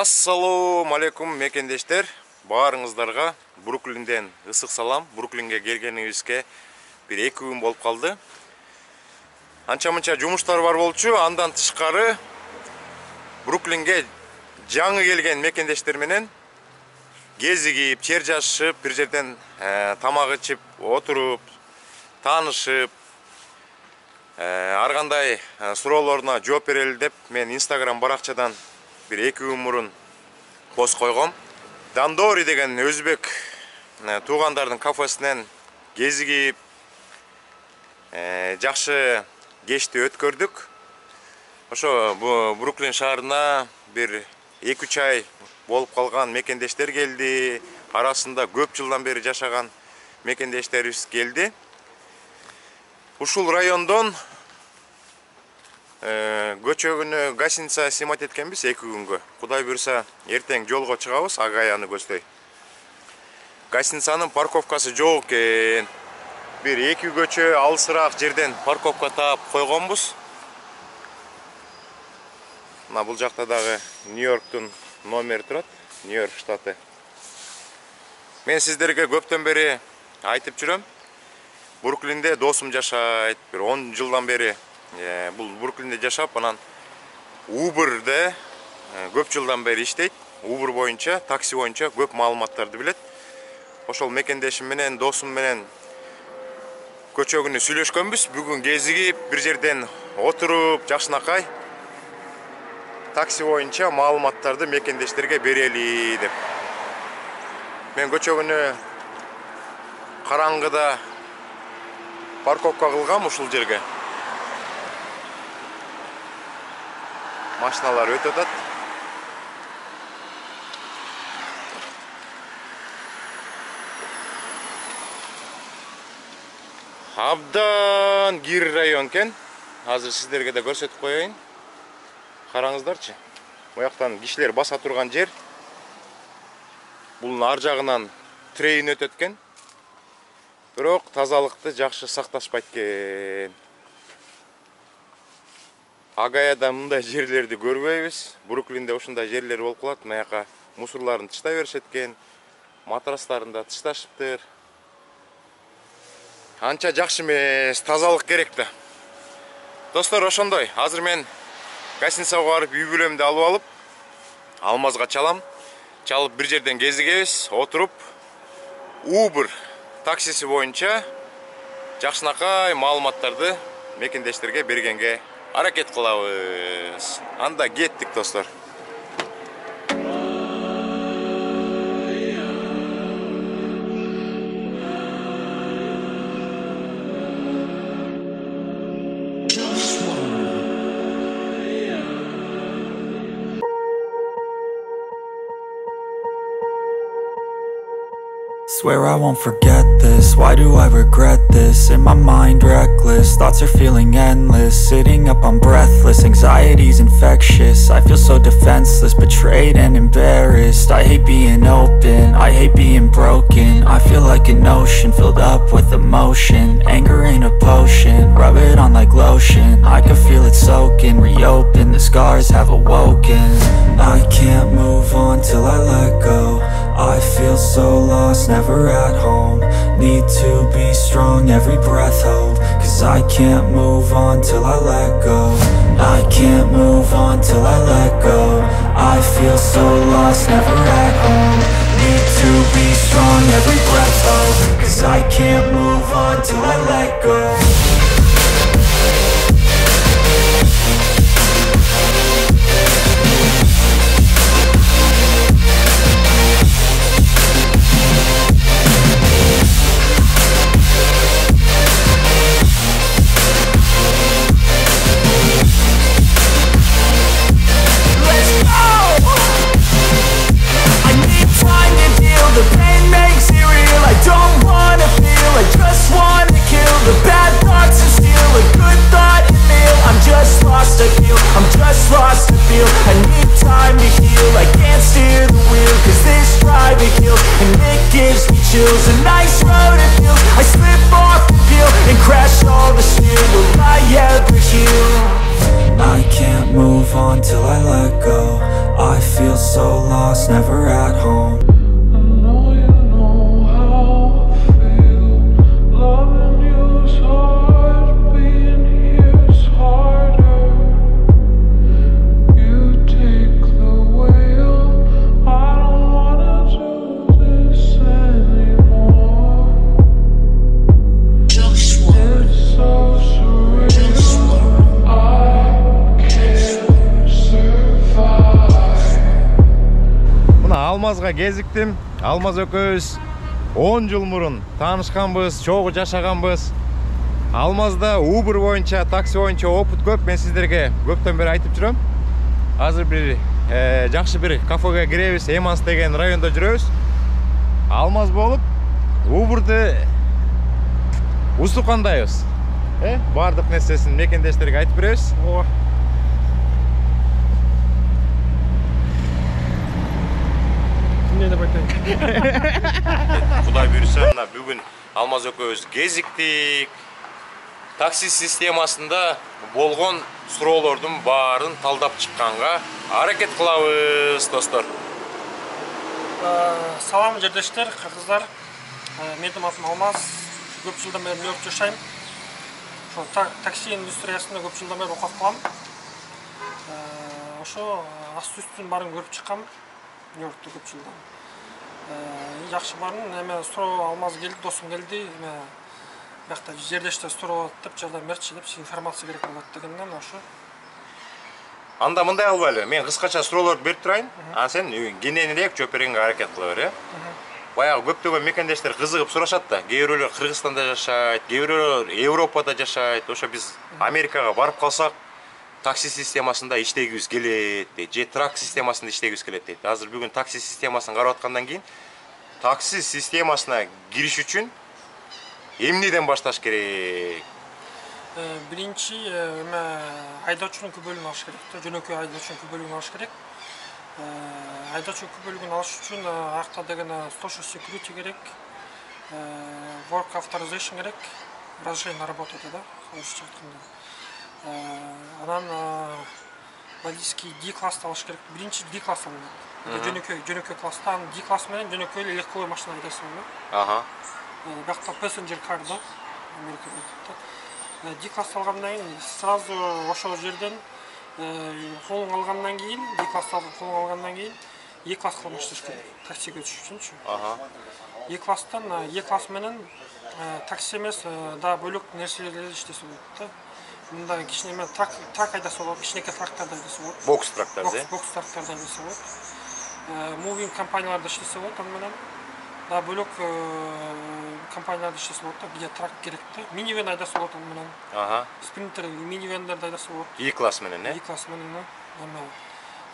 Assalamu alaikum mekендештер. Баарыңыздарга Бруклинден ысык салам. Бруклинге келгениңизге бир 2 күн болуп калды. Анча-мынча жумуштар бар болчу. Андан тышкары Бруклинге жаңы келген мекендештер менен кезигип, чер жашып, бир жерден тамак ичип, отуруп, таанышып, ар кандай суроолоруна жооп берели деп мен Instagram баракчадан bir 2 күн мурун пост койгом. Дандори деген өзбек туугандардын кафесинен кезигип, жакшы кечти өткөрдүк. Ошо Бруклин шаарына бир 2-3 ай болуп калган мекендештер келди. Арасында көп жылдан бери жашаган мекендештерибиз келди. Ушул райондон көчөгүнө гостиница снимать эткенбиз 2 күнгө. Кудай буйруса, эртең жолго чыгабыз, Агаяны көздөй. Гостиницанын парковкасы жок экен. Бир 2 көчө алысыраак жерден парковка таап койгонбуз. Мына бул жакта дагы Нью-Йорктун номери турат, Нью-Йорк штаты. Мен сиздерге көптөн бери айтып жүрөм. Бруклинде досум жашайт, бир 10 жылдан бери. Бул Бруклинде жашап, анан Uber'de көп жылдан бери иштейт. Uber боюнча, такси боюнча көп маалыматтарды билет. Ошол мекендешим менен, досум менен көчөгүнү сүйлөшкөнбүз. Бүгүн кезигип, бир жерден отуруп, жакшынакай такси боюнча маалыматтарды мекендештерге берели деп. Мен көчөгүнү караңгыда парковка кылгам ушул жерге. Машиналар өтөт атат. Абдан кир район экен. Азыр сиздерге да көрсөтүп коеюн. Караңыздарчы. Буяктан кишилер баса турган жер. Бул ар жагынан трейн өтөт экен. Бирок тазалыкты жакшы сакташпайт экен. Агаяда мындай жерлерди көрбөйбүз. Бруклинде ушундай жерлер болуп калат. Маяка мусорларын тыштай беришет экен. Матрастарын да тышташыптыр. Анча жакшы эмес, тазалык керек да. Достор, ошондой. Азыр мен гостиницага барып үй бүлөмдү алып алып, Алмазга чалам. Чалып бир жерден кезигебиз, отуруп, Uber таксиси боюнча жакшынакай маалыматтарды мекендештерге бергенге аракет кылабыз. Анда кеттик, достор. Swear I won't forget this, why do I regret this? In my mind reckless, thoughts are feeling endless. Sitting up, I'm breathless, anxiety's infectious. I feel so defenseless, betrayed and embarrassed. I hate being open, I hate being broken. I feel like an ocean, filled up with emotion. Anger ain't a potion, rub it on like lotion. I can feel it soaking, reopen, the scars have awoken. I can't move on till I let go. I feel so lost, never at home. Need to be strong, every breath hope. Cause I can't move on till I let go. I can't move on till I let go. I feel so lost, never at home. Need to be strong, every breath hope. Cause I can't move on till I let go. A nice road it feels. I slip off the peel and crash all the steel. Will I ever heal? I can't move on till I let go. I feel so кезиктим. Алмаз экөөбүз 10 жыл мурун таанышканбыз, чогуу жашаганбыз. Алмазда Uber боюнча, такси боюнча опыт көп. Мен сиздерге көптөн бери айтып жүрөм. Азыр бир жакшы бир кафеге киребиз. Эманс деген райондо жүрөбүз. Алмаз болуп Uber'ды устукандайбыз. Бардык нерсесин мекендештерге айтып беребиз. Не деп айтайын? Кудай буйруса, мына бүгүн Алмаз экөөбүз кезиктик. Такси системасында болгон суроолордун баарын талдап чыкканга аракет кылабыз, достор. Салам жердештер, кыргыздар. Менин атым Алмаз. Көп жылдан бери Нью-Йоркто жашайм. Такси индустриясында көп жылдан бери окуп калам. Ошо асты-үстүн баарын көрүп чыккам. Нью-Йоркто көп жылдан. Жакшы барын, эме суроо Алмаз келди, досум келди, эме бакта жердештер суроо деп жардам берчи деп, информация керек болот дегенден ошо. Анда мындай албайлы, мен кыскача суроолорду берип турайын. Ан сен кененирээк жооп бергенге аракет кыла бер, Баягы көптөгөн мекендештер кызыгып сурашат да. Кээ бирөөлөр Кыргызстанда жашайт, кээ бирөөлөр Европада жашайт. Ошо биз Америкага барып калсак, такси системасында иштегибиз келет дейт, же трак системасында иштегибиз келет дейт. Азыр бүгүн такси системасын карап аткандан кийин такси системасына кириш үчүн эмнеден башташ керек? Биринчи айдоочунун күбөлүгүн алыш керек. Жөнөкөй айдоочунун күбөлүгүн алыш керек. Айдоочунун күбөлүгүн алыш үчүн акта деген social security керек, work authorization керек, разрешение на работу да, орусча айтканда. Анан водительский D классты алыш керек. Биринчи D класс алынат. Жөнөкөй класстан D класс менен жөнөкөй легковой машина айдайсың да. Бакта passenger car да, Америкада. D класс алгандан кийин сразу ошол жерден колуң алгандан кийин, D класс колуң алгандан кийин E класска башташ керек. Таксиге өтүш үчүнчү. E класстан E класс менен такси эмес, да бөлөк нерселер иштесе болот да. Мындай кичине трак айдаса болот, кичинекей трактарды айдаса болот. Бокс трактарды. Бокс трактарды айдаса болот. Moving компанияларда иштесе болот, аны менен да бөлөк компанияларда иштесе болот да, где трак керек да. Минивэн айдаса болот аны менен. Спринтер, минивэндерди айдаса болот. E класс менен, E класс менен,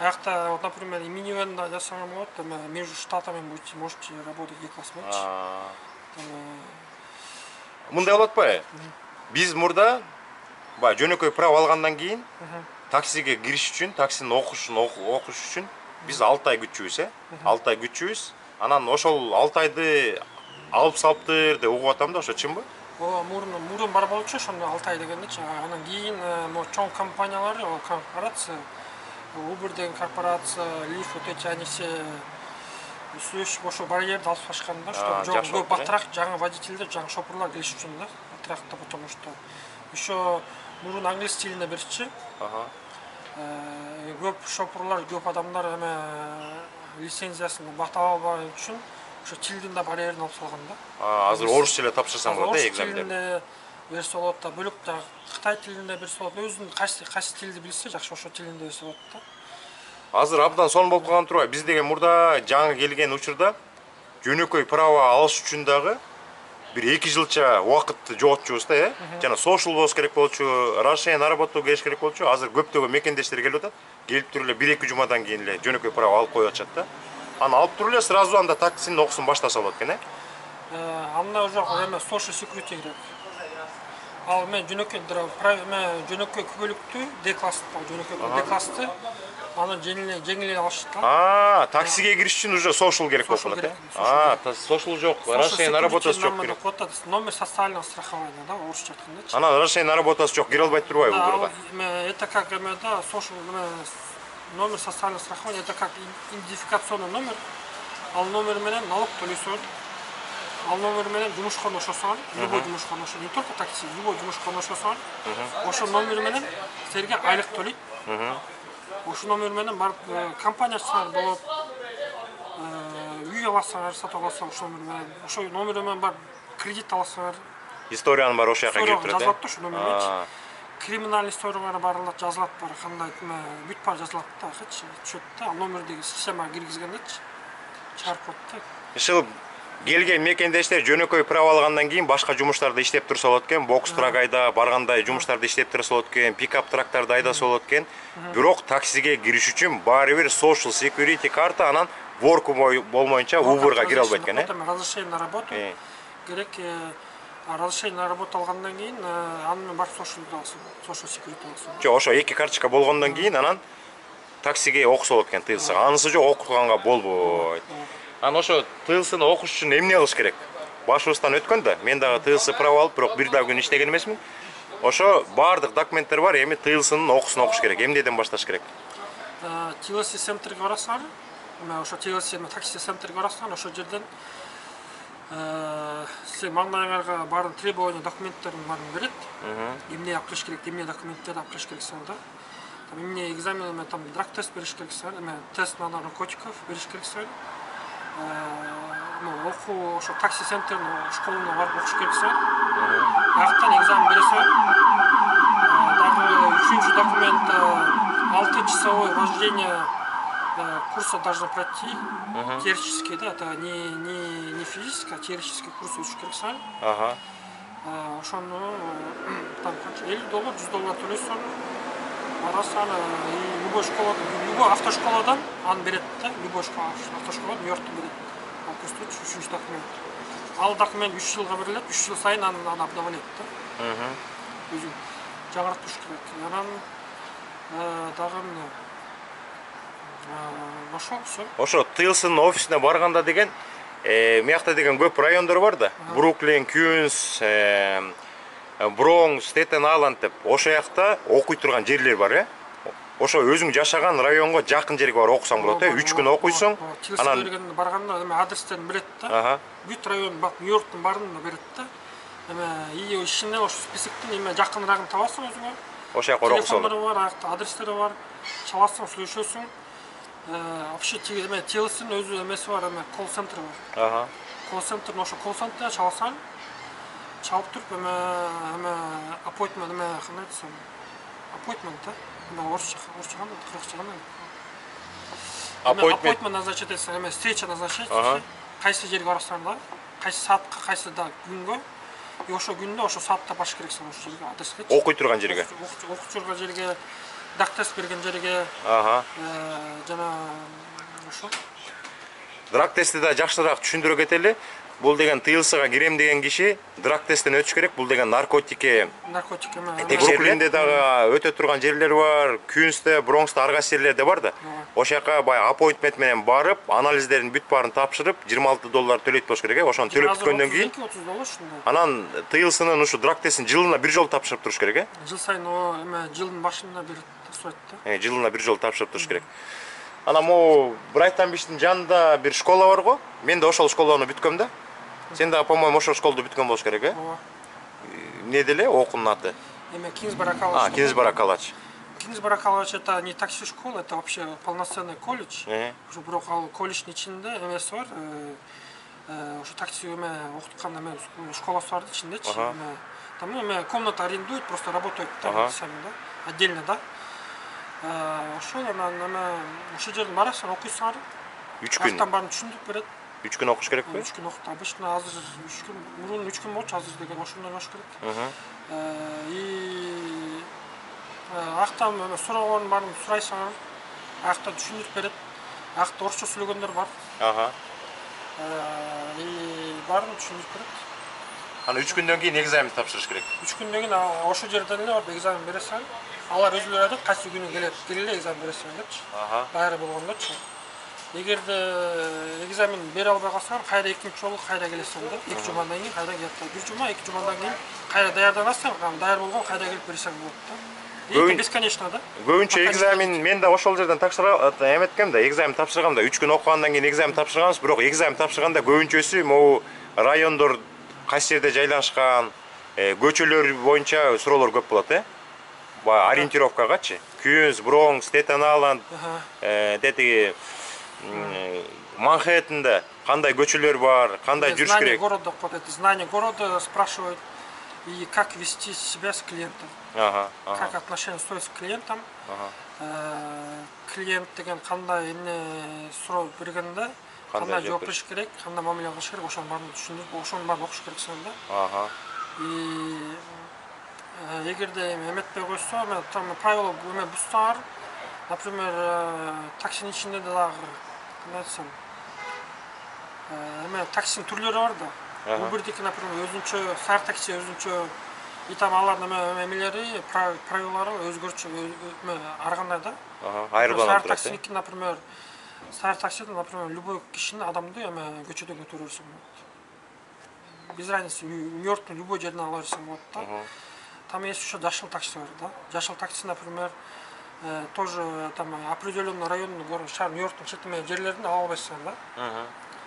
аякта, вот, например, минивэн айдасаң болот, между штатами можете работать E класс менен. Мындай болот ба? Биз мурда жөнөкөй право алгандан кийин таксиге кириш үчүн, таксинин окуш үчүн биз 6 ай күтчүбүз, 6 ай күтчүбүз. Анан ошол 6 айды алып салыптыр деп угуп атам да, ошо чынбы? Мурун бар болчу, ошондо 6 ай дегендечи. Анан кийин чоң компаниялар, корпорация, Uber деген корпорация, Lyft, вот эти они все сөз ошо барьерди алып башкан да, что көп батыраак жаңы водительдер, жаңы шопурлар келиш үчүн да, батыраакта, потому что еще мурун англис тилинде берчи. Көп шопурлар, көп адамдар эме лицензиясын бата албай үчүн ошо тилдин да барьерин алып салган да. Азыр орусча эле тапшырсаң болот да экзамендерди. Тилинде берсе болот да, бөлөк да Кытай тилинде берсе болот. Өзүнүн кайсы тилди билсе, жакшы ошо тилинде берсе болот да. Азыр абдан сонун болуп калган турбайбы? Биз деген мурда жаңы келген учурда жөнөкөй право алыш үчүн дагы бир 2 жылча убакыт жоготчубуз да, жана social болуш керек болчу, разрешение на работу келиш керек болчу. Азыр көптөгөн мекендештер келип атат. Келип туруп эле 1-2 жумадан кийин эле жөнөкөй право алып коюп атышат да. Аны алып туруп эле сразу анда таксинин окуусун баштаса болот экен, Анда жок, эме social security керек. Ал мен жөнөкөй күбөлүктү D класста, жөнөкөй D классты аны жеңил алыш да. Таксиге кириш үчүн уже social керек болуп калат. Social жок, разрешение на работасы жок керек. Номер социального страхования, да, орусча айтканда. Анан разрешение на работасы жок, кире албайт турбайбы Uber'га? Это как да, social номер социального страхования, это как идентификационный номер. Ал номер менен налог төлөсөң, ал номер менен жумушка ошосоң, любой жумушка ошо, не только такси, любой жумушка ошосоң, ошо номер менен силерге айлык төлөйт. Ошо номер менен барып компания ачсаңар болот, үй аласыңар, сатып алсаң ошо номер менен, ошо номер менен барып кредит аласыңар. Историянын баары ошо жака кирип турат. Жазылат да ошо номер менен. Криминалдык историялар баарлар жазылат, бар кандай бүт бар жазылат да, түшөт да, номердеги системага киргизгендечи. чарп отты. Ушул келген мекендештер жөнөкөй права алгандан кийин башка жумуштарды иштеп турса болот экен. Бокс трагайда баргандай жумуштарды иштеп турса болот экен. Пикап трактарды айдаса болот экен. Бирок таксиге кириш үчүн баары бир social security карта, анан ворку болмоюнча Uber'га кире албайт экен, Разрешение на работу. Керек разрешение на работу алгандан кийин аны менен барып social security аласың. Жок, ошо эки карточка болгондон кийин анан таксиге окуса болот экен тыйылсага. Анысы жок, окуганга болбойт. Анан ошо тыйылсыны окуш үчүн эмне кылыш керек? Башыбыздан өткөн да, мен дагы тыйылсы права алып, бирок бир да күн иштеген эмесмин. Ошо баардык документтер бар, эми тыйылсынын окусун окуш керек. Эмнеден башташ керек? TLC центрге барасыңар. Ошо TLC такси центрге барасыңар, ошо жерден силер маңдайыңарга баардык требования документтерин баарын берет. Эмне алып келиш керек, эмне документтерди алып келиш керексиңер да. Там эмне экзамен, там драг тест бериш керексиңер, тест на наркотиков бериш керексиңер. Окуу ошо такси центрдин школуна барып окуш керексиңер. Аяктан экзамен бересиңер. Дагы үчүнчү документ 6-часовое вождение курса должны пройти. Теоретический, да, это не физический, а теоретический курс учиш керексиңер. Ошону там $50, $100 төлөйсүң. Барасың, любой школадан, любой автошколадан аны берет да, любой автошкола Нью-Йорктан берет. Ал көрсөтүч үчүнчү документ. Ал документ 3 жылга берилет, 3 жыл сайын аны обновлять да. Өзүң жаңыртыш керек. Анан дагы эмне? Ошо тыйылсынын офисине барганда деген, мыякта деген көп райондор бар да. Бруклин, Кюнс, Бронкс, Стейтен Айленд деп. Ошо жакта окуй турган жерлер бар, Ошо өзүң жашаган районго жакын жерге барып окусаң болот, 3 күн окуйсуң. Анан барганда адрестерин берет да. Бүт район бак Нью-Йорктун баарын берет да. И ишинен ошо списоктун жакыныраагын табасың өзүңө. Ошо жака окусаң. Телефондору бар, адрестери бар. Чаласың, сүйлөшөсүң. Вообще TLC'nin өзү эмеси бар, колл-центр бар. Колл-центрдин ошо колл-центрде чаласаң, чалып туруп appointment кандай десем, appointment да. Орусча кандай, кыргызча кандай? Appointment назначить этсең, встреча назначить. Кайсы жерге барасың да, кайсы саатка, кайсы да күнгө. И ошо күндө, ошо саатта баш керексиң ошо жерге, адреске. Окуй турган жерге. Окуп турган жерге, драг-тест берген жерге. Жана ошо. Драг-тестти да жакшыраак түшүндүрө кетели. Бул деген тыйылсыга кирем деген киши драг-тесттен өтүш керек. Бул деген наркотик текшерилинде дагы өтө турган жерлер бар. Кюнсте, Бронксте, ар кайсы жерлерде бар да. Ошол жака баягы аппоинтмент менен барып, анализдерин бүт баарын тапшырып, $26 төлөйт болуш керек. Ошону төлөп бүткөндөн кийин анан тыйылсынын ушу драг-тестин жылына бир жолу тапшырып туруш керек, Жыл сайын жылдын башында бир сурайт да. Жылына бир жолу тапшырып туруш керек. Анан могу Брайтон-Биштин жанында бир школа бар го. Мен да ошол школаны бүткөм да. Сен да, по-моему, ошол школду бүткөн болуш керек, Эмне деле окуунун аты? Кингсборо колледж. Кингсборо колледж. Кингсборо колледж это не такси школа, это вообще полноценный колледж. Бирок ал колледждин ичинде эмеси бар. Ошо такси окуткан школасы бар ичиндечи. Там комната арендуют, просто работают там сами, да, отдельно, да. Ошол ошол жерден барасың, окуйсуңар. 3 күн. Астан баарын түшүндүрүп берет. 3 күн окуш керек бе? 3 күн окуп, обычно азыр 3 күн, мурун 3 күн болчу, азыр деген ошондон окуш керек. И актан сураган баарын сурайсыңар, акта түшүндүрүп берет. Акта орусча сүйлөгөндөр бар. И баарын түшүндүрүп берет. Аны 3 күндөн кийин экзамен тапшырыш керек. 3 күндөн кийин ошо жерден эле барып экзамен бересиң. Алар өзүлөрү айтат, кайсы күнү келе экзамен бересиң депчи. Баары болгондочу. Эгерде экзамен бере албай калсаң, кайра экинчи жолу кайра келесиң да. 2 жумадан кийин кайра келип, 1 жума, 2 жумадан кийин кайра даярданасың, даяр болгон кайра келип берсең болот да. И бесконечно да. Көбүнчө экзамен мен да ошол жерден тапшырып эметкем да, экзамен тапшыргам да, 3 күн окугандан кийин экзамен тапшырганбыз, бирок экзамен тапшырганда көбүнчөсү могу райондор кайсы жерде жайланышкан, көчөлөр боюнча суроолор көп болот, ориентировкагачы. Кюнс, Бронкс, Стейтен Айленд, дети Манхэттенде кандай көчөлөр бар, кандай жүрүш керек. Знание города, знание города спрашивают, и как вести себя с клиентом. Как отношения строить с клиентом. Клиент деген кандай эмне суроо бергенде, кандай жооп бериш керек, кандай мамиле кылыш керек, ошонун баарын түшүндүрүп, ошонун баарын окуш керексиң да. Эгерде эметпей койсо, там правила бузсаңар, например, таксинин ичинде дагы кандай айтсам, таксинин түрлөрү бар да. Убердики, например, өзүнчө, Star Taxi өзүнчө, и там алардын эмелери, правилалары өзгөчө, ар кандай да. Айырбаланып турат. Star Taxi, например, Star Taxi, например, любой кишини, адамды көчөдөн көтөрө берсең болот. Без разницы, Нью-Йорктун любой жеринен ала берсең болот да. Там есть еще жашыл такси бар, да. Жашыл такси, например, тоже там определенный районный город, шаар Нью-Йорктун четинен жерлеринде ала албайсың да.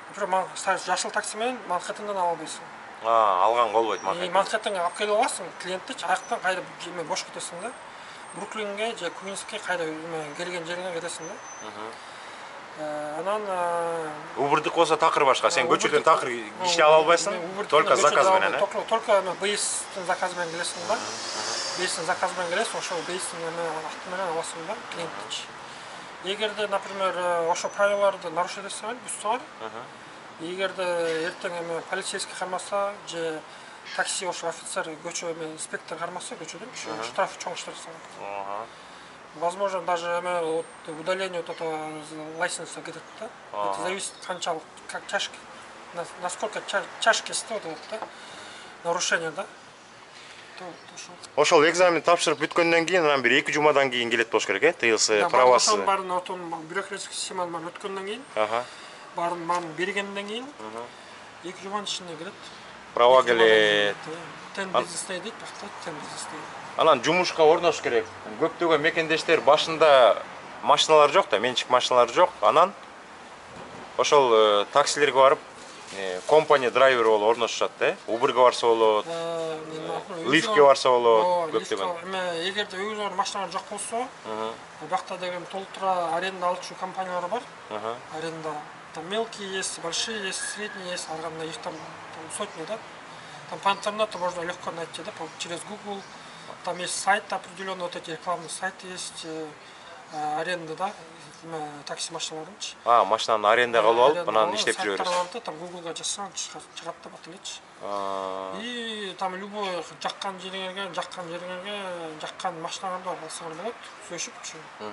Например, жашыл такси менен Манхэттенден ала албайсың. Алган болбойт Манхэттен. Манхэттенге алып келип аласың, клиентти, аяктан кайра бош кетесиң да. Бруклинге же Куинске кайра келген жериңе кетесиң да. Анан Убердик болсо такыр башка. Сен көчөдөн такыр киши ала албайсың, только заказ менен. Только бейстин заказы менен келесиң да. Бейстин заказы менен келесиң, ошол бейстин акты менен аласың да, клиентти. Эгерде, например, ошо правилаларды нарушать этсеңер, бузсаңар, эгерде эртең полицейский кармаса же такси ошо офицер көчө инспектор кармаса көчөдөн штраф чоң штраф. Возможно, даже удаление от этого лайсенса кетет да. Это зависит канчалык, как тяжкий, насколько тяжкость вот это нарушение, да. Ошол экзамен тапшырып бүткөндөн кийин анан бир 2 жумадан кийин келет болуш керек, тыйылсы, правасы. Ошонун баарын бюрократический системаны өткөндөн кийин, баарын бергенден кийин 2 жуманын ичинде келет. Права келет. Ten business day дейт, ten business day. Анан жумушка орнош керек. Көптөгөн мекендештер башында машиналар жок да, менчик машиналар жок. Анан ошол таксилерге барып, компания драйвер болуп орношушат да. Уберге барса болот, лифтке барса болот, көптөгөн. Эгерде өзүңөр машиналар жок болсо, бакта деген толтура аренда алчу компаниялар бар. Аренда. Там мелкие есть, большие есть, средние есть, их там сотни, да. Там по интернету можно легко найти, да, через Google. Там есть сайт определенный, вот эти рекламные сайты есть, аренда, да, такси машиналарын. Машинаны арендага алып алып, анан иштеп жүрө бересиң. Там Google'га жазсаң, чыгат деп атылыч. И там любой жаккан жериңерге, жаккан машиналарды алсаңар болот, сөйлөшүп,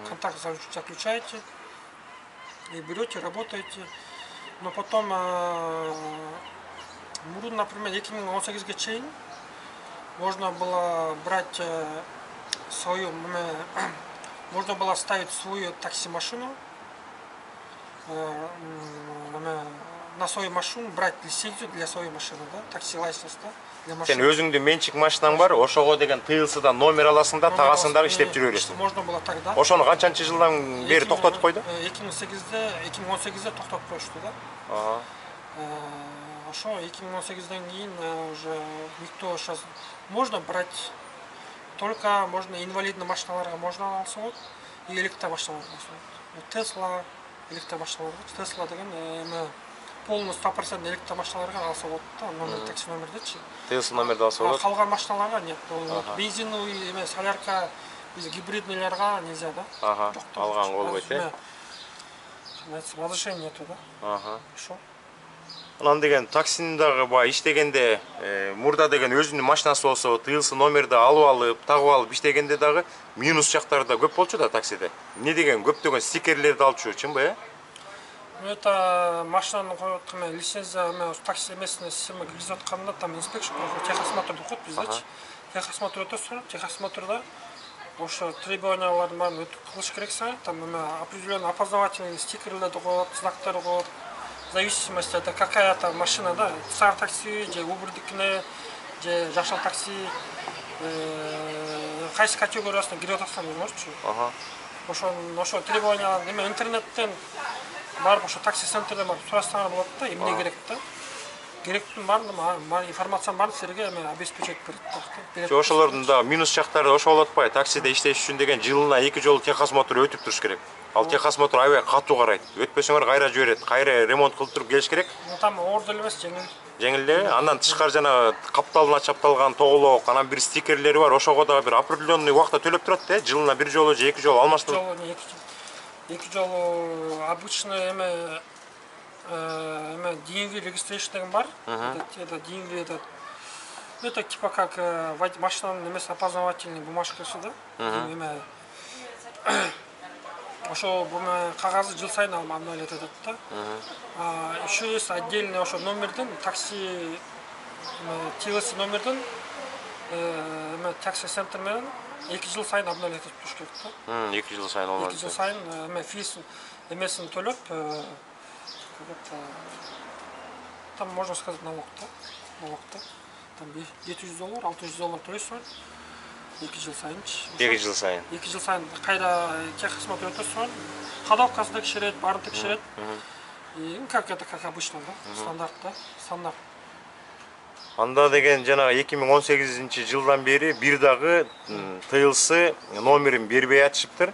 контакт заключаете и берете, работаете. Но потом мурун, например, 2018-ге чейин можно было брать свою, можно было ставить свою такси-машину, на свою машину брать лицензию для своей машины, да, такси-лайсенс, да, для машины. Сен өзүңдүн менчик машинаң бар, ошого деген тыйылсыдан номер аласың да, тагасың дагы иштеп жүрө бересиң. Можно было тогда. Ошону канчанчы жылдан бери токтотуп койду? 2018-де токтотуп коюшту да. Ошо 2018-ден кийин уже никто сейчас можно брать, только можно инвалидный машиналарга можно алса болот, и электромашиналарга алса болот. Tesla электромашиналар, Tesla деген полностью 100% электромашиналарга алса болот да, номер такси номердечи. Tesla номерди алса болот. Калган машиналарга нет. Бензиновый эмес, солярка, гибридныйларга нельзя да. Алган болбойт э. Разрешение нету да. Ошо. Анан деген таксинин дагы баягы иштегенде мурда деген өзүнүн машинасы болсо тыйылсы номерди алып тагып иштегенде дагы минус жактары да көп болчу да таксиде. Не деген көптөгөн стикерлерди алчу, чынбы э? Это машинаны коюп атканда лицензия такси эмесине система киргизип атканда там инспекция проходит, техосмотр коет биздечи. Техосмотр өтөсүң, техосмотрда ошо требованиялардын баарын кылыш керексиң, там определенный опознавательный стикерлерди коет, знактарды коет. В зависимости от какая-то машина, да, Star Taxi, же Убердикине, же жашыл такси, кайсы категориясына кирип атсаң болмочу. Ошо требования интернеттен барып ошо такси центрден барып сурасаңар болот да, эмне керек да. Керектин баарын информациянын баарын силерге обеспечить берет. Ошолордун да минус жактары ошо болуп атпайбы? Таксиде иштеш үчүн деген жылына 2 жолу техосмотр өтүп туруш керек. Ал техосмотр аябай катуу карайт. Өтпөсөңөр кайра жиберет. Кайра ремонт кылып туруп келиш керек. Там оор деле эмес, жеңил. Жеңил эле. Андан тышкары жана капталына чапталган тоголок, анан бир стикерлери бар. Ошого дагы бир определенный убакта төлөп турат да, жылына 1 жолу же 2 жолу алмаштырып. 2 жолу обычный DMV registration деген бар. Это DMV это типа как машинаның немесе опознавательный бумажкасы да. Ошо буны кагазы жыл сайын обновлять этет да. Еще есть отдельный ошо номерден такси TLC номерден такси центр менен 2 жыл сайын обновлять этип туруш керек да. 2 жыл сайын олар. 2 жыл сайын физ эмесин төлөп там можно сказать налог да. Там $700, $600 төлөйсүң. 2 жыл сайын. 2 жыл сайын. 2 жыл сайын кайда техосмотр өтөсүң. Кадалкасы текшерет, баарын текшерет. И как это как обычно да, стандарт. Анда деген жанагы 2018-жылдан бери бир дагы тыйылсы номерин бербей атышыптыр.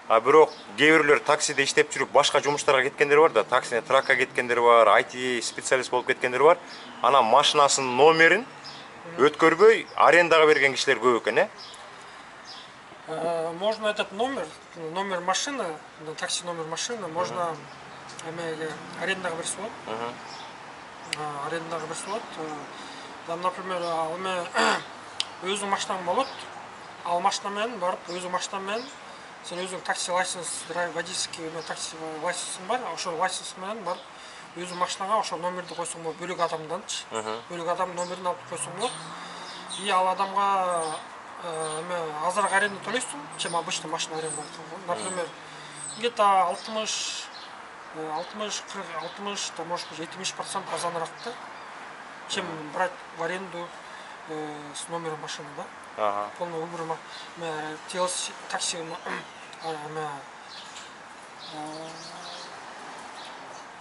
А бирок кээ бирлер таксиде иштеп жүрүп башка жумуштарга кеткендер бар да, таксине тракка кеткендер бар, IT специалист болуп кеткендер бар. Ана машинасынын номерин өткөрбөй арендага берген кишилер көп экен, Можно этот номер машины, такси номер машины, можно арендага берсе болот. Арендага берсе болот. Там, например, өзүң машинаң болот, ал машина менен барып, өзүң машина менен сен өзүң такси лайсенс, водительский такси лайсенсың бар, ошол лайсенс менен барып, өзүң машинага ошол номерди койсоң болот, бөлөк адамданчы. Бөлөк адам номерин алып койсоң болот. И ал адамга азыраак аренда төлөйсүң, чем обычно машина аренда. Например, где-то 60, может быть 70% арзаныраак да, чем брать в аренду с номером машины, да? Полный выбор такси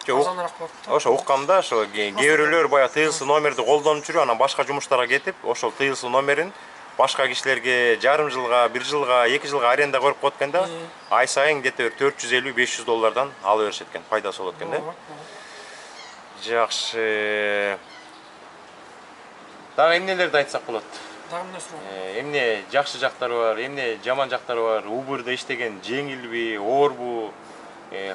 арзаныраак болот да. Ошо уккамда ошо кээ бирлер баягы тыйылсы номерди колдонуп жүрүп, анан башка жумуштарга кетип, ошол тыйылсы номерин башка кишилерге жарым жылга, 1 жылга, 2 жылга аренда коюп коет экен да, ай сайын где-то $450-500 алып беришет экен, пайдасы болот экен да. Жакшы. Дагы эмнелерди айтсак болот? Дагы эмнеси бар? Эмне жакшы жактары бар, эмне жаман жактары бар? Uber'да иштеген жеңилби, оорбу?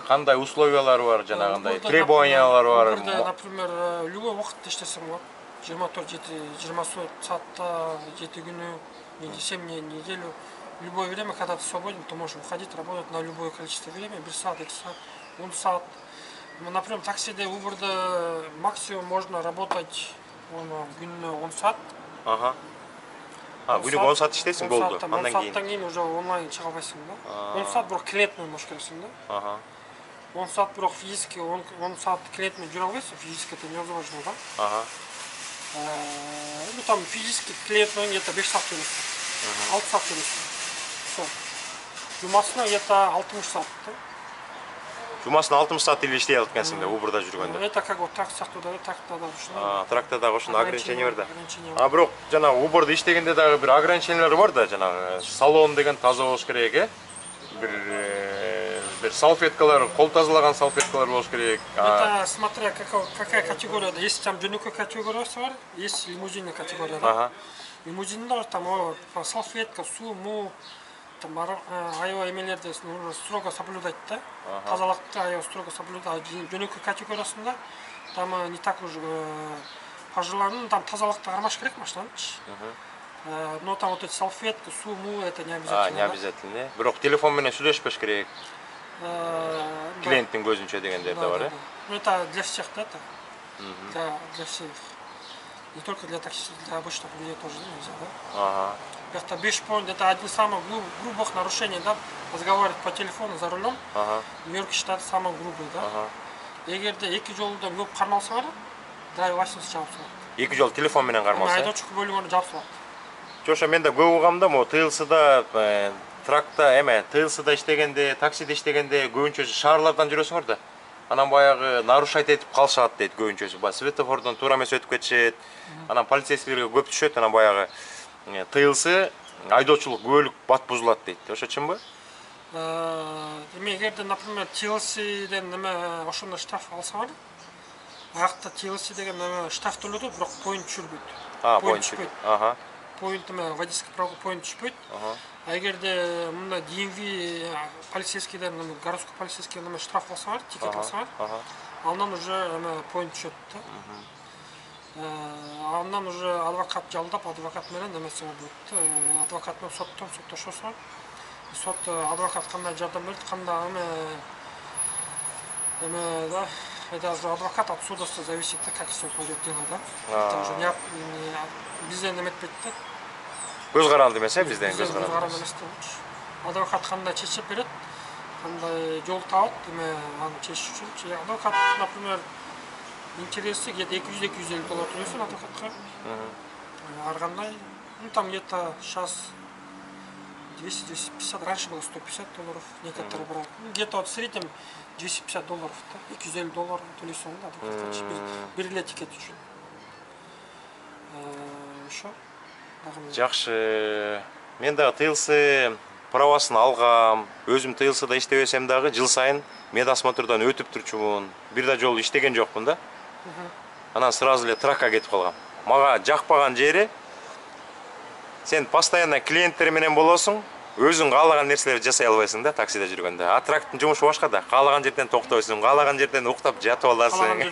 Кандай условиялары бар, жанагындай требованиялары бар? Uber'да, например, любой убакытта иштесең болот. 24 саатта, 7 күнү, 7 неделю. Любое время, когда ты свободен, ты можешь выходить, работать на любое количество времени, 1 саат, 2 саат, 10 саат. Например, таксиде, Uber'да максимум можно работать күнүнө 10 саат. Күнүгө 10 саат иштейсиң болду. Андан кийин уже онлайн чыга албайсың да. 10 саат бирок клиент менен болуш керексиң да. 10 саат бирок физически 10 саат клиент менен жүрө албайсың, физически это невозможно да. Ну там физически клиент менен где-то 5 саат төлөйсүң. 6 саат төлөйсүң. Всё. Жумасына где-то 60 саат да. Жумасына 60 саат эле иштей алат экенсиң да, Uber'да жүргөндө. Это как вот так сактоодо, тракта да ушундай. Тракта дагы ошондой ограничение бар да. Бирок жанагы Uber'да иштегенде дагы бир ограничениялар бар да, жанагы салон деген таза болуш керек, бир салфеткалар, кол тазалаган салфеткалар болуш керек. Это смотря какая категория. Есть там жөнөкөй категориясы бар, есть лимузинный категория да. Лимузинде там салфетка, суу, муу, там аябай эмелерди строго соблюдать да. Тазалыкты аябай строго соблюдать. Жөнөкөй категориясында там не так уж пожеланным, там тазалыкты кармаш керек машинанычы. Но там вот эти салфетки, суу, муу, это не обязательно. Не обязательно. Бирок телефон менен сүйлөшпөш керек. Клиенттин көзүнчө дегендер да бар, Ну это для всех это. Для всех. Не только для таксистов, для обычных людей тоже нельзя, да? Это бешпоинт, это один из самых грубых нарушений, да? Разговаривать по телефону за рулем. Нью-Йорк считает самым грубый, да? Эгерде 2 жолдон көп кармалсаңар, драйв лайсенс жабып салат. 2 жол телефон менен кармалса. Айдоочу бөлүгүнө жабып салат. Жоша мен да көп угамда, могу тыйылсыда тракта тыйылсыда иштегенде, таксиде иштегенде көбүнчөсү шаарлардан жүрөсүңөр да. Анан баягы нарушать этип калышат дейт көбүнчөсү. Светофордон туура эмес өтүп кетишет. Анан полицейскийлерге көп түшөт, анан баягы тыйылсы айдоочулук күбөлүк бат бузулат дейт. Ошо чынбы? Эгерде, например, TLC-ден ошондой штраф алсаңар, аякта TLC деген штраф төлөдү, бирок поинт түшүрбөйт. Поинт түшпөйт. Поинт водительский права поинт түшпөйт. А эгерде мында DMV полицейскийден, городской полицейскийден штраф алсаңар, тикет алсаңар, Андан уже point түшөт да. Андан уже адвокат жалдап, адвокат менен немесе болот. Адвокат менен соттошосо, сот адвокат кандай жардам берет, кандай да, это уже адвокат от суда зависит, как все пойдет дело, да. Это уже не бизден эметпейт да. Көз каранды эмес, бизден көз Бизден каранды. Адвокат кандай чечип берет, кандай жол табат, аны чечиш үчүн. Адвокат, например, интереси где-то $200-250 төлөсүн адвокатка. Ар кандай, там где-то сейчас 200-250, раньше было $150, некоторые брали. Где-то в среднем $250, да, $250 төлөсүн да адвокатка. Бир эле тикет үчүн. Ошо. Жакшы. Мен дагы тыйылсы правасын алгам. Өзүм тыйылсыда иштебесем дагы жыл сайын медосмотрдан өтүп турчумун. Бир да жолу иштеген жокмун да. Анан сразу эле тракка кетип калгам. Мага жакпаган жери сен постоянно клиенттер менен болосуң, өзүң каалаган нерселерди жасай албайсың да таксиде жүргөндө. А трактын жумушу башка да. Каалаган жерден токтойсуң, каалаган жерден уктап жатып аласың.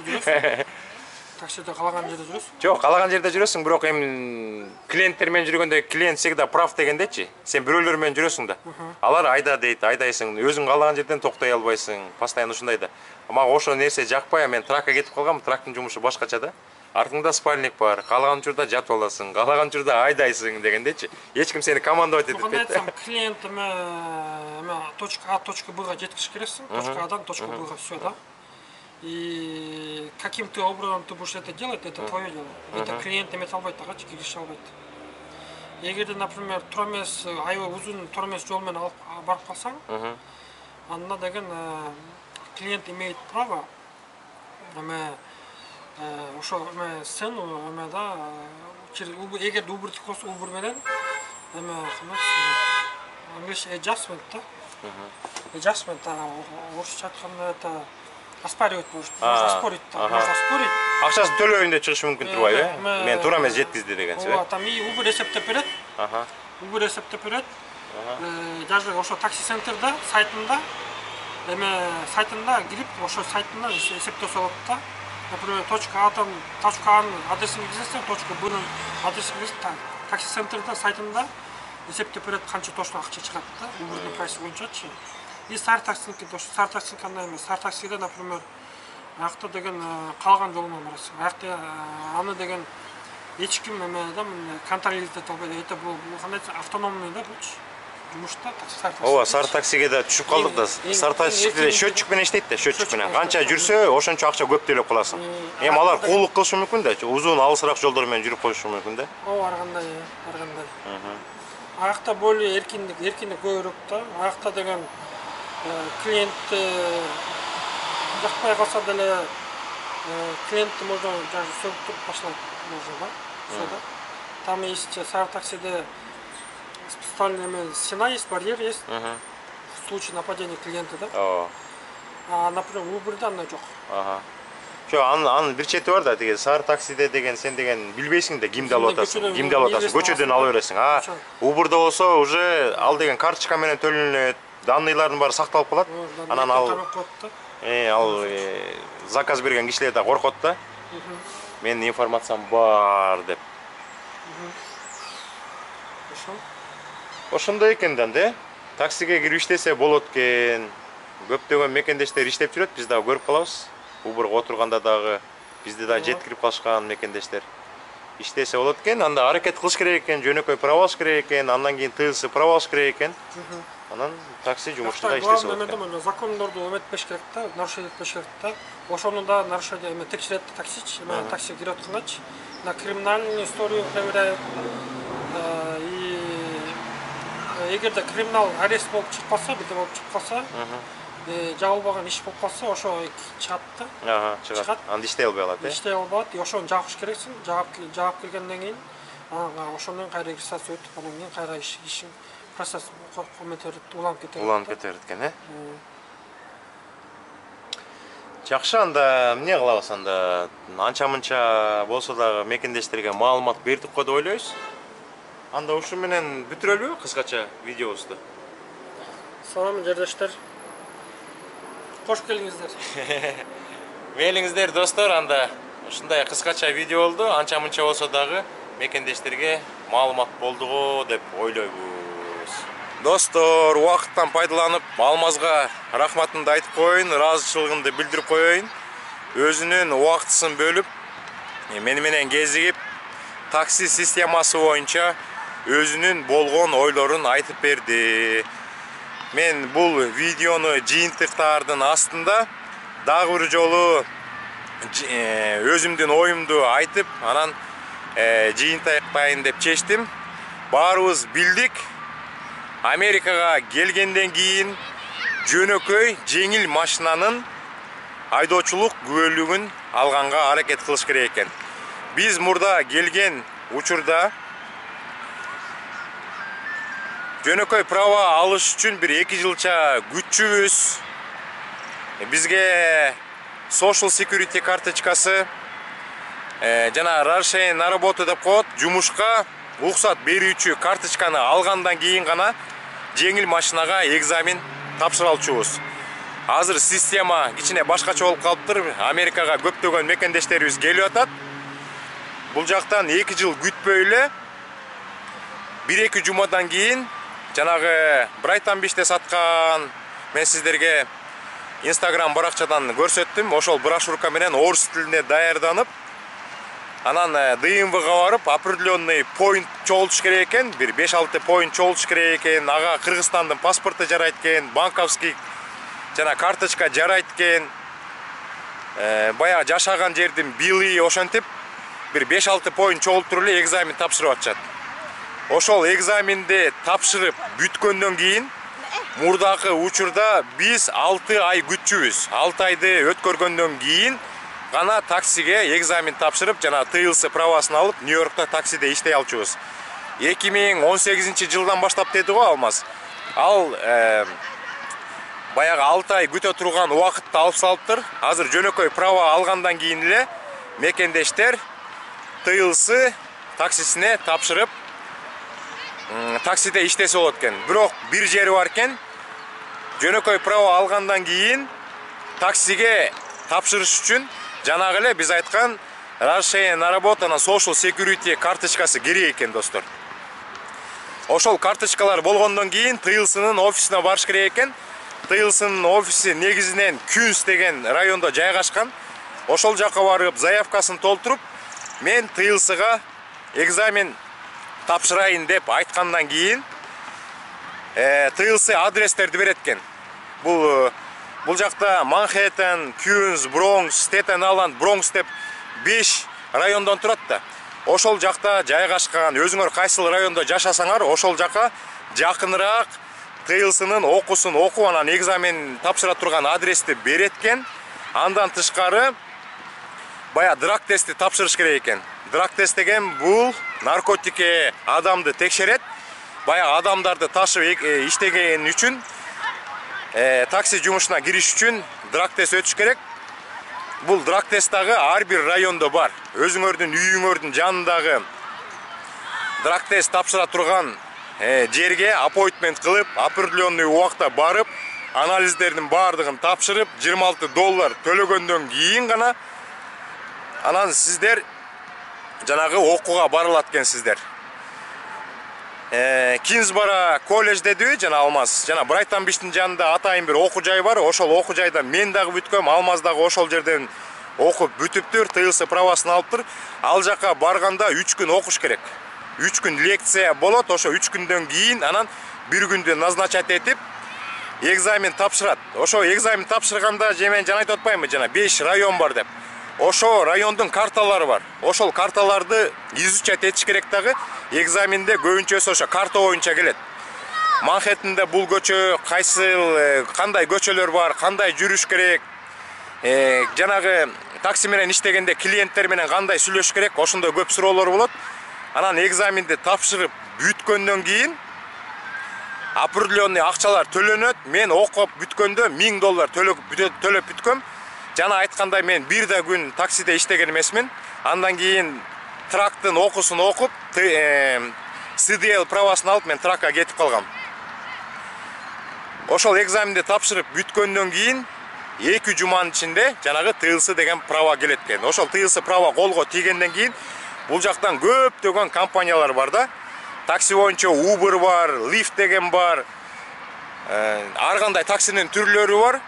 Таксиде каалаган жерде жүрөсүң? Жок, каалаган жерде жүрөсүң, бирок эми клиенттер менен жүргөндө клиент всегда прав дегендечи. Сен бирөөлөр менен жүрөсүң да. Алар айда дейт, айдайсың, өзүң каалаган жерден токтой албайсың. Постоянно ушундай да. Мага ошо нерсе жакпай, мен тракка кетип калгам, трактын жумушу башкача да. Артыңда спальник бар, каалаган учурда жатып аласың, каалаган учурда айдайсың дегендечи. Эч ким сени командовать этпейт. Айтсам, клиент точка А, точка Б'га жеткиш керексиң, точка Адан точка Б'га все, да. И каким ты образом ты будешь это делать, это твое дело. Это клиент эмете албайт, ага, киргизе албайт. Эгерде, например, тура эмес, аябай узун тура эмес жол менен алып барып калсаң, анда деген клиент имеет право ошо сен да эгерде Uber болсо Uber менен English adjustment да. Adjustment, орусча айтканда это оспаривать может. Можно спорить, можно спорить. Акчасын төлөбөйүн деп чыгышы мүмкүн турбайбы, э? Мен туура эмес жеткизди дегенсиз, э? Там и Uber эсептеп берет. Uber эсептеп берет. Даже ошо такси центрда сайтында кирип, ошо сайтында эсептеп салат да. Например, точка Адан, точка Анын адресин киргизсең, точка Б'нын адресин киргизсең, такси центрда сайтында эсептеп берет канча точно акча чыгат да, Uber'дин прайсы боюнчачы. И сар таксиники кандай эмес. Сар таксиде, например, аякта деген калган жол менен барасың. Аякта аны деген эч ким контролировать эте албайт. Это бул кандай автономный да булчу. Жумушта сар такси. Ооба, сар таксиге да түшүп калдык да. Сар таксиде счетчик менен иштейт да, счетчик менен. Канча жүрсө, ошончо акча көп төлөп каласың. Эми алар куулук кылышы мүмкүн да, узун алысыраак жолдор менен жүрүп коюшу мүмкүн да. Ооба, ар кандай. Аякта более эркиндик көбүрөөк да. Аякта деген клиент жакпай калса деле клиентти можно даже сөгүп башлап можно да. Все да. Там есть сар таксиде специальный стена есть, барьер есть. В случае нападения клиента, да? А, например, Uber'да андай жок. Жок, анын бир чети бар да, тиги сар таксиде деген сен деген билбейсиң да кимди алып атасың, кимди алып атасың, көчөдөн алып бересиң. Uber'да болсо уже ал деген карточка менен төлөнөт, данныйлардын баары сакталып калат. Анан ал заказ берген кишилер да коркот да. Менин информациям бар деп. Ошондой экен да, таксиге кирип иштесе болот экен. Көптөгөн мекендештер иштеп жүрөт, биз дагы көрүп калабыз. Uber'га отурганда дагы бизди да жеткирип калышкан мекендештер. Иштесе болот экен, анда аракет кылыш керек экен, жөнөкөй права алыш керек экен, андан кийин тыйылсы права алыш керек экен. Анан такси жумушунда иштесе болот экен. Закондорду эметпеш керек да, нарушение этпеш керек да. Ошону да нарушение текшерет таксичи, такси кирип аткандачы. На криминальную историю проверяют. И эгерде криминал арест болуп чыгып калса, бирде болуп чыгып калса, жабылбаган иш болуп калса, ошо чыгат да. Чыгат. Анда иштей албай калат, э? Иштей албайт, ошону жаапыш керексиң. Жаап келгенден кийин, ошондон кайра регистрация өтүп, анан кийин кайра ишин процесс уланып кетет. Уланып кетет экен, э? Жакшы, анда эмне кылабыз анда? Анча-мынча болсо дагы мекендештерге маалымат бердик го деп ойлойбуз. Анда ушу менен бүтүрөлбү кыскача видеобузду? Салам жердештер. Кош келиңиздер. Мейлиңиздер достор, анда ушундай кыскача видео болду. Анча мынча болсо дагы мекендештерге маалымат болдуго деп ойлойбуз. Достор, убакыттан пайдаланып Алмазга рахматымды айтып коеюн, ыраазычылыгымды билдирип коеюн. Өзүнүн убактысын бөлүп, мени менен кезигип, такси системасы боюнча өзүнүн болгон ойлорун айтып берди. Мен бул видеону жыйынтыктардын астында дагы бир жолу өзүмдүн оюмду айтып, анан жыйынтыктайын деп чечтим. Баарыбыз билдик, Америкага келгенден кийин жөнөкөй жеңил машинанын айдоочулук күбөлүгүн алганга аракет кылыш керек экен. Биз мурда келген учурда жөнөкөй права алыш үчүн бир 2 жылча күтчүбүз. Бизге Social Security карточкасы жана разрешение на работу деп коет, жумушка уруксат берүүчү карточканы алгандан кийин гана жеңил машинага экзамен тапшыра алчубуз. Азыр система кичине башкача болуп калыптыр. Америкага көптөгөн мекендештерибиз келип атат. Бул жактан 2 жыл күтпөй эле 1-2 жумадан кийин жанагы Брайтан Биште саткан мен сиздерге Instagram баракчадан көрсөттүм. Ошол брошюрка менен орус тилинде даярданып, анан ДМВга барып, определенный point чогултуш керек экен. Бир 5-6 point чогултуш керек экен. Ага Кыргызстандын паспорту жарайт экен, банковский жана карточка жарайт экен. Баягы жашаган жердин били ошентип бир 5-6 point чогултуруп эле экзамен тапшырып атышат. Ошол экзаменди тапшырып бүткөндөн кийин мурдакы учурда биз 6 ай күтчүбүз. 6 айды өткөргөндөн кийин гана таксиге экзамен тапшырып, жана ТЛС правасын алып, Нью-Йоркта таксиде иштей алчубуз. 2018-жылдан баштап деди го Алмаз. Ал баягы 6 ай күтө турган убакытты алып салыптыр. Азыр жөнөкөй права алгандан кийин эле мекендештер ТЛС таксисине тапшырып таксиде иштесе болот экен. Бирок бир жери бар экен. Жөнөкөй права алгандан кийин таксиге тапшырыш үчүн жанагы эле биз айткан разрешение на работу на Social Security карточкасы керек экен, достор. Ошол карточкалар болгондон кийин ТЛСнын офисине барыш керек экен. ТЛСнын офиси негизинен Күнс деген райондо жайгашкан. Ошол жакка барып заявкасын толтуруп, мен ТЛСга экзамен тапшырайын деп айткандан кийин ТЛС адрестерди берет экен. Бул жакта Манхэттен, Кюнс, Бронкс, Стетен Айленд, Бронкс деп 5 райондон турат да. Ошол жакта жайгашкан. Өзүңөр кайсыл райондо жашасаңар, ошол жакка жакыныраак ТЛСнын окуусун окуп, анан экзамен тапшыра турган адрести берет экен. Андан тышкары бая драг тестти тапшырыш керек экен. Драг тест деген бул наркотикке адамды текшерет. Бая адамдарды ташып иштеген үчүн такси жумушуна кириш үчүн драг тест өтүш керек. Бул драг тест дагы ар бир райондо бар. Өзүңөрдүн үйүңөрдүн жанындагы драг тест тапшыра турган жерге аппоинтмент кылып, определенный убакта барып, анализдердин баардыгын тапшырып, $26 төлөгөндөн кийин гана анан сиздер жанагы окууга бара алат экенсиздер. Кинсбара колледж дедиби жана Алмаз. Жана Брайтан Биштин жанында атайын бир окуу жай бар. Ошол окуу жайда мен дагы бүткөм, Алмаз дагы ошол жерден окуп бүтүптүр, ТЛС правасын алыптыр. Ал жакка барганда 3 күн окуш керек. 3 күн лекция болот. Ошо 3 күндөн кийин анан 1 күндү назначать этип экзамен тапшырат. Ошо экзамен тапшырганда мен жана айтып атпаймынбы, жана 5 район бар деп. Ошо райондун карталары бар. Ошол карталарды изучать этиш керек дагы. Экзаменде көбүнчөсү ошо карта боюнча келет. Манхэттенде бул көчө кайсыл, кандай көчөлөр бар, кандай жүрүш керек, жанагы такси менен иштегенде клиенттер менен кандай сүйлөшүш керек, ошондой көп суроолор болот. Анан экзаменди тапшырып бүткөндөн кийин определенный акчалар төлөнөт. Мен окуп бүткөндө $1000 төлөп бүткөм. Жана айткандай мен бир да күн таксиде иштеген эмесмин. Андан кийин трактын окуусун окуп, CDL правасын алып, мен тракка кетип калгам. Ошол экзаменди тапшырып бүткөндөн кийин 2 жуманын ичинде жанагы тыйылсы деген права келет экен. Ошол тыйылсы права колго тийгенден кийин бул жактан көптөгөн компаниялар бар да. Такси боюнча Uber бар, Lyft деген бар. Ар кандай таксинин түрлөрү бар.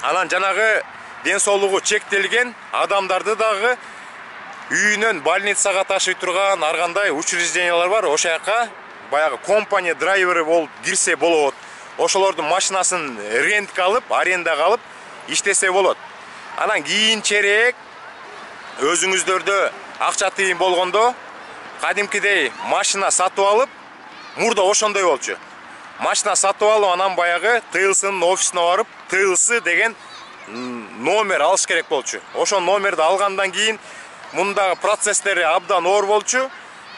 Анан жанагы ден соолугу чектелген адамдарды дагы үйүнөн больницага ташый турган ар кандай учреждениялар бар. Ошол жака баягы компания драйвери болуп кирсе болот. Ошолордун машинасын рентке алып, арендага алып иштесе болот. Анан кийинчерээк өзүңүздөрдө акча тыйын болгондо кадимкидей машина сатып алып, мурда ошондой болчу. Машина сатып алып, анан баягы тыйылсынын офисине барып, тыйылсы деген номер алыш керек болчу. Ошол номерди алгандан кийин мундагы процесстери абдан оор болчу.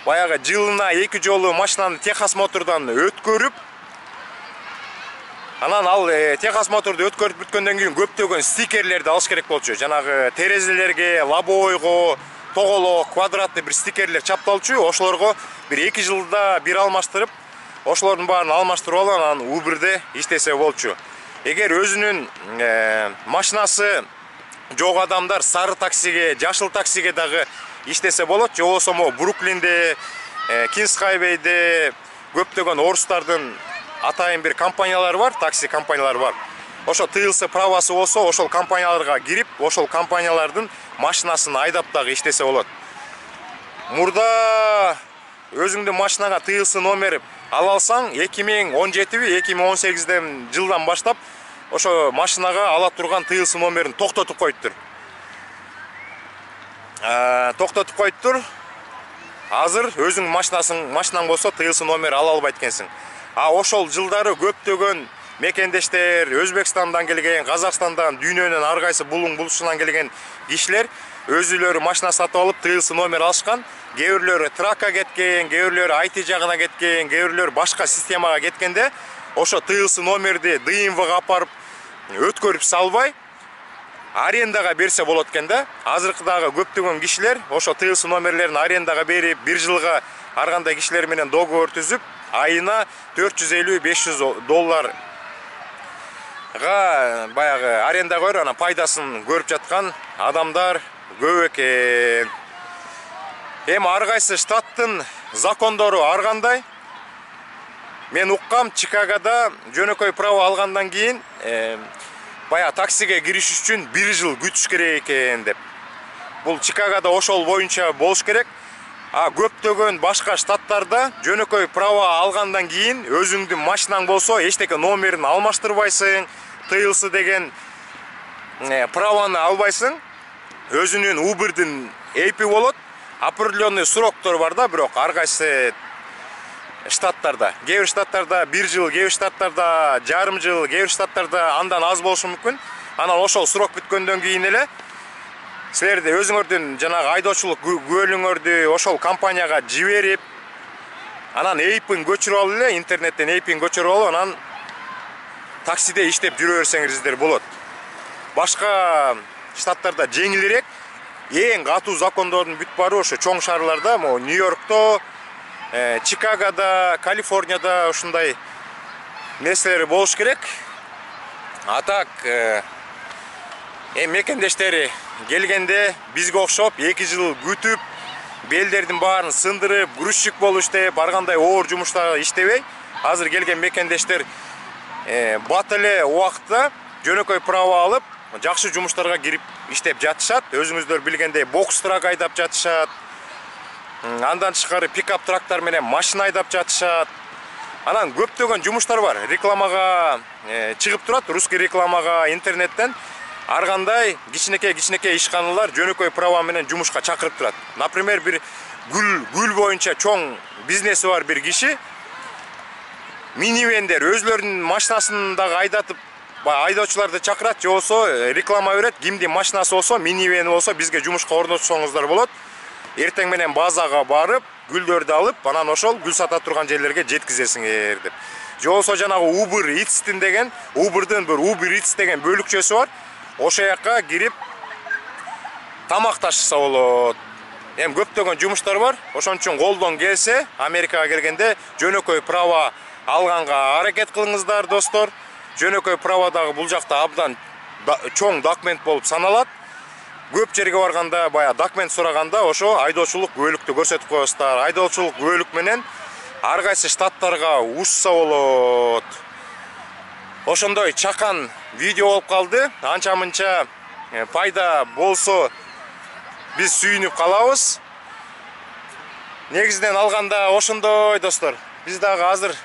Баягы жылына 2 жолу машинаны техосмотрдан өткөрүп, анан ал техосмотрду өткөрүп бүткөндөн кийин көптөгөн стикерлерди алыш керек болчу. Жанагы терезелерге, лобойго, тоголок, квадратты бир стикерлер чапталчу. Ошолорго бир 2 жылда бир алмаштырып, ошолордун баарын алмаштырып алып, анан Uber'де иштесе болчу. Эгер өзүнүн машинасы жок адамдар сары таксиге, жашыл таксиге дагы иштесе болот. Же болбосо Бруклинде, Кингс-Хайвейде көптөгөн орустардын атайын бир компаниялары бар, такси компаниялары бар. Ошо тыйылсы правасы болсо, ошол компанияларга кирип, ошол компаниялардын машинасын айдап дагы иштесе болот. Мурда өзүңдүн машинага тыйылсы номер ала алсаң, 2017-2018 жылдан баштап ошо машинага ала турган тыйылсы номерин токтотуп коюптур. Азыр өзүң машинаң болсо тыйылсы номер ала албайт экенсиң. Ошол жылдары көптөгөн мекендештер, Өзбекстандан келген, Казакстандан, дүйнөнүн ар кайсы булуң булушунан келген кишилер өзүлөрү машина сатып алып тыйылсы номер алышкан. Кээ бирлөрү тракка кеткен, кээ бирлөрү IT жагына кеткен, кээ бирлөрү башка системага кеткенде ошо тыйылсы номерди ДМВга апарып өткөрүп салбай арендага берсе болот экен да. Азыркыдагы көптөгөн кишилер ошо тыйылсы номерлерин арендага берип, 1 жылга ар кандай кишилер менен договор түзүп, айына $450-500 баягы арендага берип, анан пайдасын көрүп жаткан адамдар көп экен. Эми ар кайсы штаттын закондору ар кандай. Мен уккам, Чикагода жөнөкөй право алгандан кийин баягы таксиге кириш үчүн 1 жыл күтүш керек экен деп. Бул Чикагода ошол боюнча болуш керек. Көптөгөн башка штаттарда жөнөкөй право алгандан кийин өзүңдүн машинаң болсо эчтеке номерин алмаштырбайсың, тыйылсы деген правоны албайсың. Өзүнүн Uber'дин эйпи болот. Определенный сроктор бар да, бирок ар кайсы штаттарда, кээ бир штаттарда 1 жыл, кээ бир штаттарда жарым жыл, кээ бир штаттарда андан аз болушу мүмкүн. Анан ошол срок бүткөндөн кийин эле силерди өзүңөрдүн жанагы айдоочулук күбөлүңөрдү ошол компанияга жиберип, анан эйпин көчүрүп алып эле, интернеттен эйпин көчүрүп алып, анан таксиде иштеп жүрө берсеңиздер болот. Башка штаттарда жеңилирээк, эң катуу закондордун бүт баары ошо чоң шаарларда, Нью-Йоркто, Чикагода, Калифорнияда ушундай нерселер болуш керек. Атак мекендештери келгенде бизге окшоп 2 жыл күтүп, белдердин баарын сындырып, грузчик болуп иштеп, ар кандай оор жумуштар иштебей, азыр келген мекендештер бат эле убакытта жөнөкөй право алып, жакшы жумуштарга кирип иштеп жатышат. Өзүңүздөр билгендей бокс трак айдап жатышат. Андан тышкары пикап трактар менен машина айдап жатышат. Анан көптөгөн жумуштар бар. Рекламага чыгып турат, русский рекламага интернеттен. Ар кандай кичинекей ишканалар жөнөкөй право менен жумушка чакырып турат. Например, бир гүл боюнча чоң бизнеси бар бир киши минивендер өзлөрүнүн машинасын дагы айдатып, айдоочуларды чакырат, же болсо реклама берет. Кимдин машинасы болсо, минивени болсо бизге жумушка орнотсоңуздар болот. Эртең менен базага барып, гүлдөрдү алып, анан ошол гүл сата турган жерлерге жеткизесиңер деп. Же болсо жанагы Uber Eats'тин деген, Uber'дын бир Uber Eats деген бөлүкчөсү бар. Ошол жака кирип тамак ташыса болот. Эми көптөгөн жумуштар бар. Ошон үчүн колдон келсе, Америкага келгенде жөнөкөй право алганга аракет кылыңыздар, достор. Жөнөкөй право дагы бул жакта абдан чоң документ болуп саналат. Көп жерге барганда, бая документ сураганда, ошо айдоочулук күбөлүктү көрсөтүп коесуздар. Айдоочулук күбөлүк менен ар кайсы штаттарга учса болот. Ошондой чакан видео болуп калды. Анча-мынча пайда болсо биз сүйүнүп калабыз. Негизинен алганда ошондой достор. Биз дагы азыр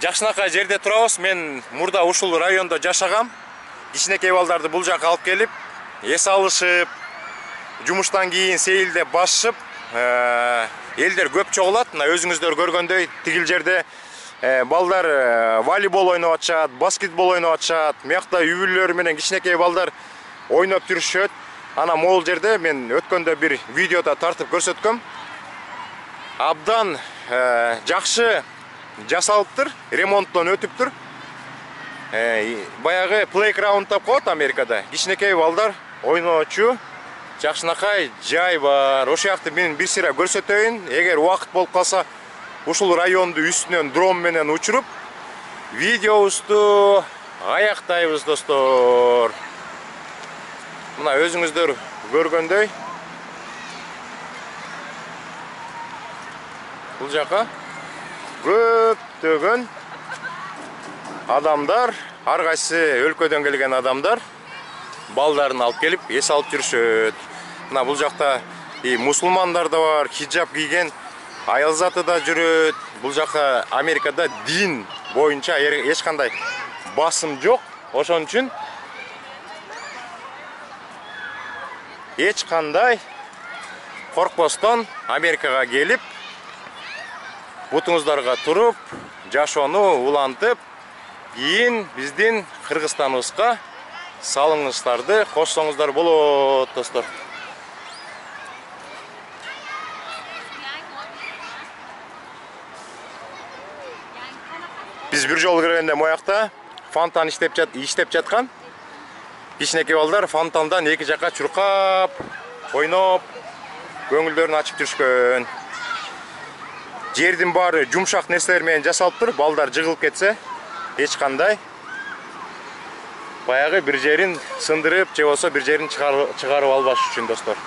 жакшынакай жерде турабыз. Мен мурда ушул райондо жашагам. Кичинекей балдарды бул жака алып келип, эс алышып, жумуштан кийин сейилде басышып, элдер көп чогулат. Мына өзүңүздөр көргөндөй, тигил жерде балдар волейбол ойноп атышат, баскетбол ойноп атышат. Мыякта үйүрлөр менен кичинекей балдар ойноп жүрүшөт. Ана могул жерде мен өткөндө бир видеода тартып көрсөткөм. Абдан жакшы жасалыптыр, ремонттон өтүптүр. Баягы плейграунд деп коет Америкада. Кичинекей балдар ойночу жакшынакай жай бар. Ошол жакты мен бир сыйра көрсөтөйүн. Эгер убакыт болуп калса, ушул районду үстүнөн дрон менен учуруп, видеобузду аяктайбыз достор. Мына өзүңүздөр көргөндөй бул жака көптөгөн адамдар, ар кайсы өлкөдөн келген адамдар балдарын алып келип эс алып жүрүшөт. Мына бул жакта мусулмандар да бар, хиджаб кийген аял заты да жүрөт. Бул жака Америкада дин боюнча эч кандай басым жок. Ошон үчүн эч кандай коркпостон Америкага келип, бутуңуздарга туруп, жашоону улантып, кийин биздин Кыргызстаныбызга салымыңыздарды кошсоңуздар болот достор. Биз бир жолу киргенде моякта фонтан иштеп жаткан. Кичинекей балдар фонтандан эки жака чуркап, ойноп, көңүлдөрүн ачып жүрүшкөн. Жердин баары жумшак нерселер менен жасалыптыр. Балдар жыгылып кетсе, эч кандай баягы бир жерин сындырып, же болсо бир жерин чыгарып албаш үчүн достор.